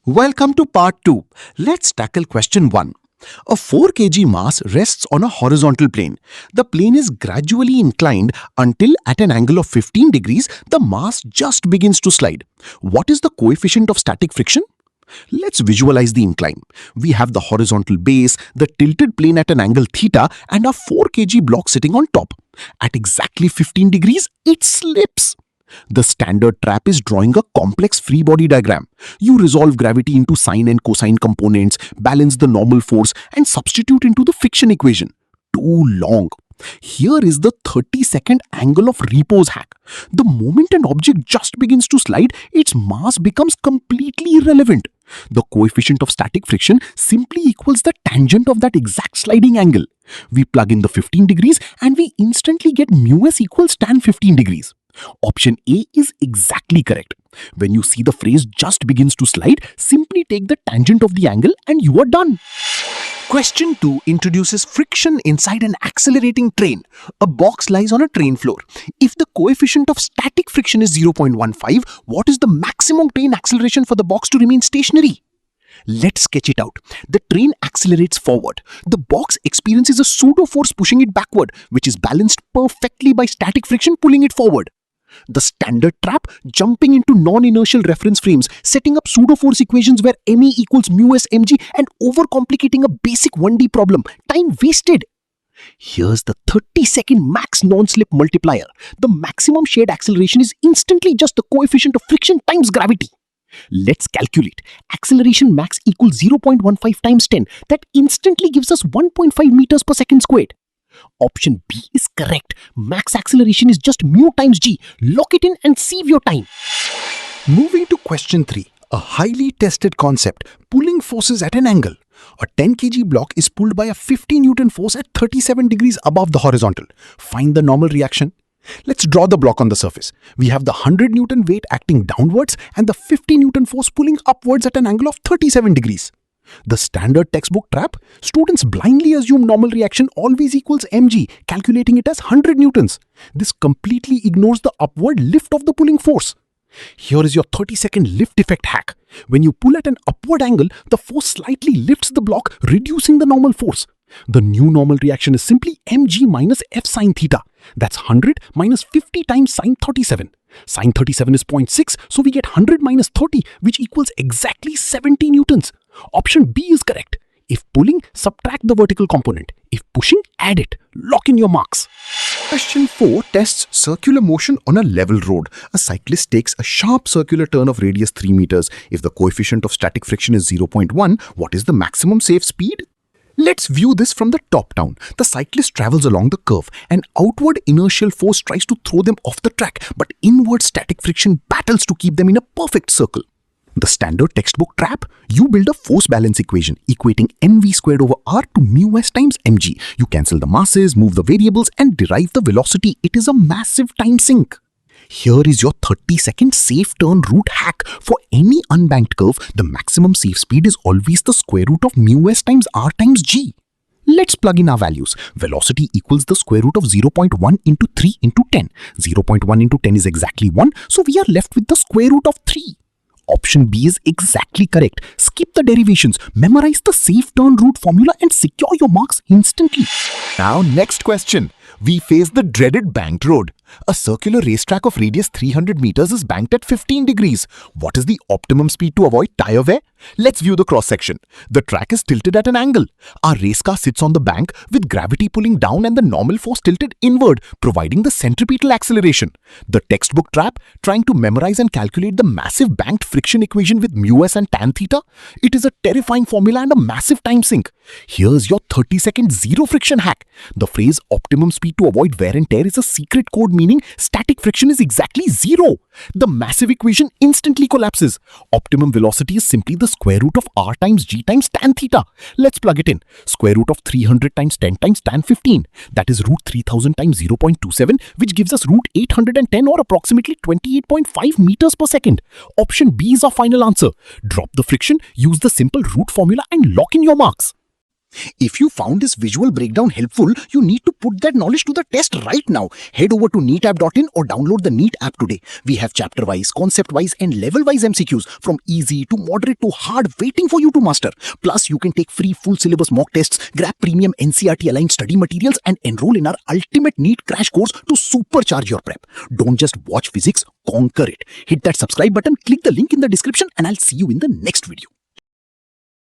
Welcome to part 2. Let's tackle question 1. A 4 kg mass rests on a horizontal plane. The plane is gradually inclined until at an angle of 15 degrees, the mass just begins to slide. What is the coefficient of static friction? Let's visualize the incline. We have the horizontal base, the tilted plane at an angle theta, and a 4 kg block sitting on top. At exactly 15 degrees, it slips. The standard trap is drawing a complex free body diagram. You resolve gravity into sine and cosine components, balance the normal force, and substitute into the friction equation. Too long. Here is the 30-second angle of repose hack. The moment an object just begins to slide, its mass becomes completely irrelevant. The coefficient of static friction simply equals the tangent of that exact sliding angle. We plug in the 15 degrees and we instantly get μs equals tan 15 degrees. Option A is exactly correct. When you see the phrase just begins to slide, simply take the tangent of the angle and you are done. Question 2 introduces friction inside an accelerating train. A box lies on a train floor. If the coefficient of static friction is 0.15, what is the maximum train acceleration for the box to remain stationary? Let's sketch it out. The train accelerates forward. The box experiences a pseudo force pushing it backward, which is balanced perfectly by static friction pulling it forward. The standard trap jumping into non-inertial reference frames, setting up pseudo force equations where ME equals μs mg and overcomplicating a basic 1D problem. Time wasted. Here's the 30-second max non-slip multiplier. The maximum shared acceleration is instantly just the coefficient of friction times gravity. Let's calculate. Acceleration max equals 0.15 times 10. That instantly gives us 1.5 meters per second squared. Option B is correct. Max acceleration is just mu times g. Lock it in and save your time. Moving to question 3. A highly tested concept, pulling forces at an angle. A 10 kg block is pulled by a 50 Newton force at 37 degrees above the horizontal. Find the normal reaction. Let's draw the block on the surface. We have the 100 Newton weight acting downwards and the 50 Newton force pulling upwards at an angle of 37 degrees. The standard textbook trap, students blindly assume normal reaction always equals mg, calculating it as 100 newtons. This completely ignores the upward lift of the pulling force. Here is your 30-second lift effect hack. When you pull at an upward angle, the force slightly lifts the block, reducing the normal force. The new normal reaction is simply mg minus f sine theta. That's 100 minus 50 times sine 37. Sine 37 is 0.6, so we get 100 minus 30, which equals exactly 70 newtons. Option B is correct. If pulling, subtract the vertical component. If pushing, add it. Lock in your marks. Question 4 tests circular motion on a level road. A cyclist takes a sharp circular turn of radius 3 meters. If the coefficient of static friction is 0.1, what is the maximum safe speed? Let's view this from the top down. The cyclist travels along the curve. An outward inertial force tries to throw them off the track, but inward static friction battles to keep them in a perfect circle. The standard textbook trap, you build a force balance equation equating mv squared over r to μs times mg. You cancel the masses, move the variables and derive the velocity. It is a massive time sink. Here is your 30-second safe turn route hack. For any unbanked curve, the maximum safe speed is always the square root of μs times r times g. Let's plug in our values. Velocity equals the square root of 0.1 into 3 into 10. 0.1 into 10 is exactly 1, so we are left with the square root of 3. Option B is exactly correct. Skip the derivations, memorize the safe turn route formula and secure your marks instantly. Now, next question. We face the dreaded banked road. A circular racetrack of radius 300 meters is banked at 15 degrees. What is the optimum speed to avoid tire wear? Let's view the cross-section. The track is tilted at an angle. Our race car sits on the bank with gravity pulling down and the normal force tilted inward, providing the centripetal acceleration. The textbook trap, trying to memorize and calculate the massive banked friction equation with μs and tan theta? It is a terrifying formula and a massive time sink. Here's your 30-second zero friction hack. The phrase optimum speed to avoid wear and tear is a secret code meaning static friction is exactly 0. The massive equation instantly collapses. Optimum velocity is simply the square root of r times g times tan theta. Let's plug it in. Square root of 300 times 10 times tan 15. That is root 3000 times 0.27, which gives us root 810 or approximately 28.5 meters per second. Option B is our final answer. Drop the friction, use the simple root formula and lock in your marks. If you found this visual breakdown helpful, you need to put that knowledge to the test right now. Head over to neetapp.in or download the NEET app today. We have chapter-wise, concept-wise and level-wise MCQs from easy to moderate to hard waiting for you to master. Plus, you can take free full syllabus mock tests, grab premium NCERT-aligned study materials and enroll in our ultimate NEET crash course to supercharge your prep. Don't just watch physics, conquer it. Hit that subscribe button, click the link in the description and I'll see you in the next video.